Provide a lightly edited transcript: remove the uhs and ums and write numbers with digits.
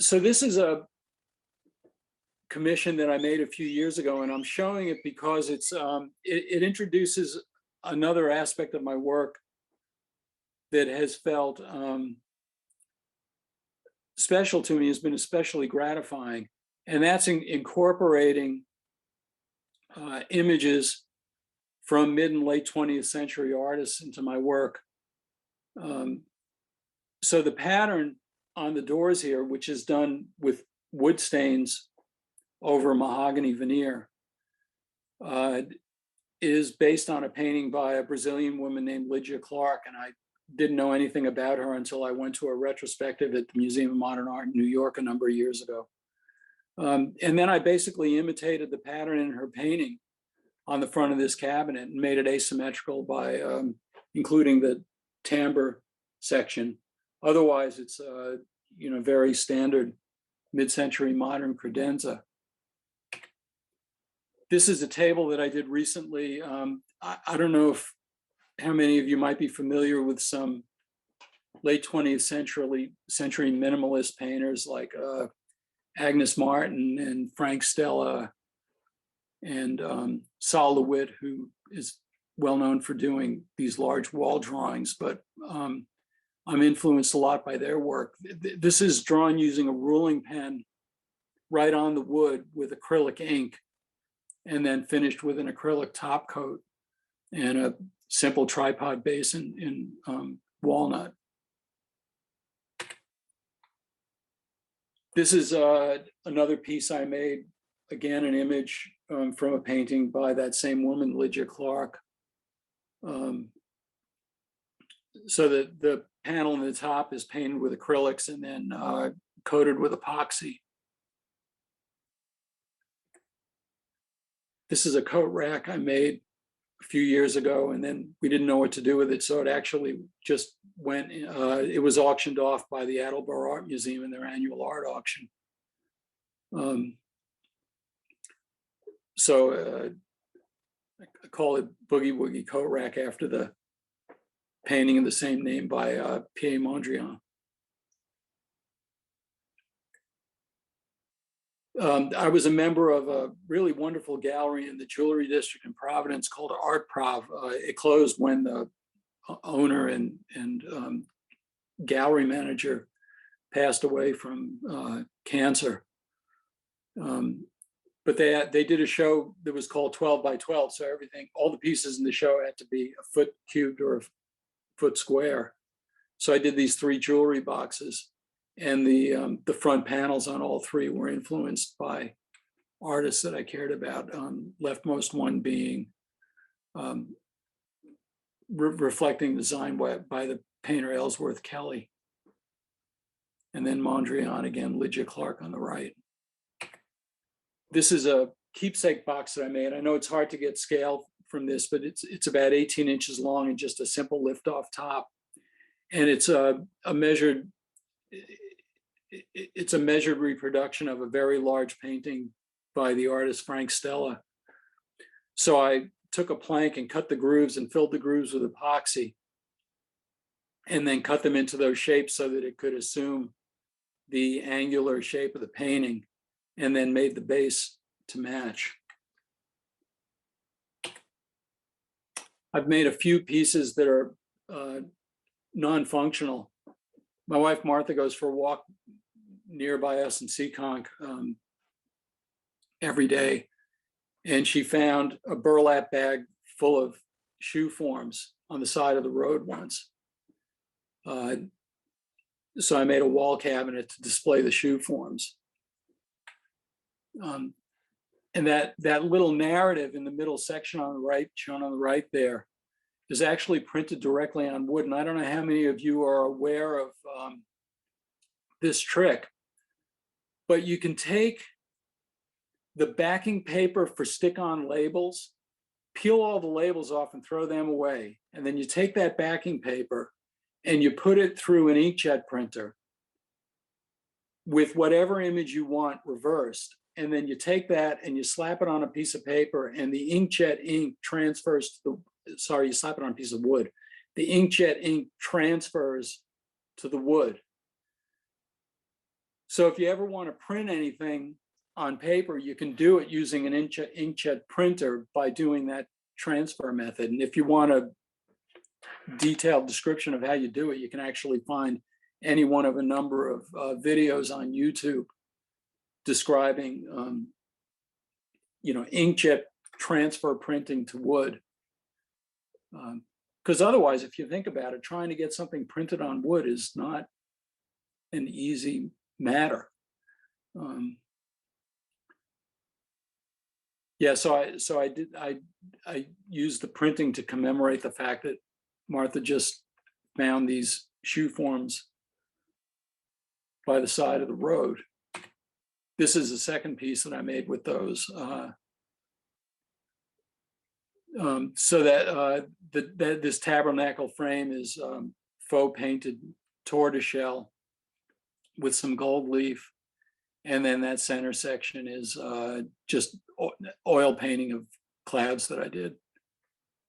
So this is a commission that I made a few years ago, and I'm showing it because it introduces another aspect of my work that has felt special to me, has been especially gratifying, and that's incorporating images from mid and late 20th century artists into my work. So the pattern on the doors here, which is done with wood stains over mahogany veneer, is based on a painting by a Brazilian woman named Lydia Clark, and I didn't know anything about her until I went to a retrospective at the Museum of Modern Art in New York a number of years ago. And then I basically imitated the pattern in her painting on the front of this cabinet and made it asymmetrical by including the timbre section. Otherwise, it's very standard mid-century modern credenza. This is a table that I did recently. I don't know how many of you might be familiar with some late 20th century minimalist painters like Agnes Martin and Frank Stella and Sol LeWitt, who is well known for doing these large wall drawings, but I'm influenced a lot by their work. This is drawn using a ruling pen right on the wood with acrylic ink, and then finished with an acrylic top coat and a simple tripod base in walnut. This is another piece I made, again, an image from a painting by that same woman, Lydia Clark. So the panel in the top is painted with acrylics and then coated with epoxy. This is a coat rack I made a few years ago, and then we didn't know what to do with it, so it actually just went, it was auctioned off by the Attleboro Art Museum in their annual art auction. So I call it Boogie Woogie Coat Rack after the painting of the same name by Pierre Mondrian. I was a member of a really wonderful gallery in the Jewelry District in Providence called Art Prov. It closed when the owner and gallery manager passed away from cancer. But they did a show that was called 12 by 12. So all the pieces in the show had to be a foot cubed or a foot square. So I did these 3 jewelry boxes. And the front panels on all 3 were influenced by artists that I cared about. Leftmost one being reflecting design by the painter Ellsworth Kelly. And then Mondrian again, Lydia Clark on the right. This is a keepsake box that I made. I know it's hard to get scale from this, but it's about 18 inches long and just a simple lift off top. And it's a measured reproduction of a very large painting by the artist Frank Stella. So I took a plank and cut the grooves and filled the grooves with epoxy, and then cut them into those shapes so that it could assume the angular shape of the painting, and then made the base to match. I've made a few pieces that are non-functional. My wife Martha goes for a walk nearby us in Seekonk every day, and she found a burlap bag full of shoe forms on the side of the road once. So I made a wall cabinet to display the shoe forms. And that little narrative in the middle section on the right, shown on the right there, is actually printed directly on wood. And I don't know how many of you are aware of this trick, but you can take the backing paper for stick-on labels, peel all the labels off and throw them away. And then you take that backing paper and you put it through an inkjet printer with whatever image you want reversed. And then you take that and you slap it on a piece of paper, and the inkjet ink transfers to you slap it on a piece of wood. The inkjet ink transfers to the wood. So if you ever want to print anything on paper, you can do it using an inkjet printer by doing that transfer method. And if you want a detailed description of how you do it, you can actually find any one of a number of videos on YouTube describing, inkjet transfer printing to wood. Because otherwise, if you think about it, trying to get something printed on wood is not an easy matter. Yeah, so I used the printing to commemorate the fact that Martha just found these shoe forms by the side of the road. This is the second piece that I made with those. So that this tabernacle frame is faux painted tortoiseshell with some gold leaf. And then that center section is just oil painting of clouds that I did.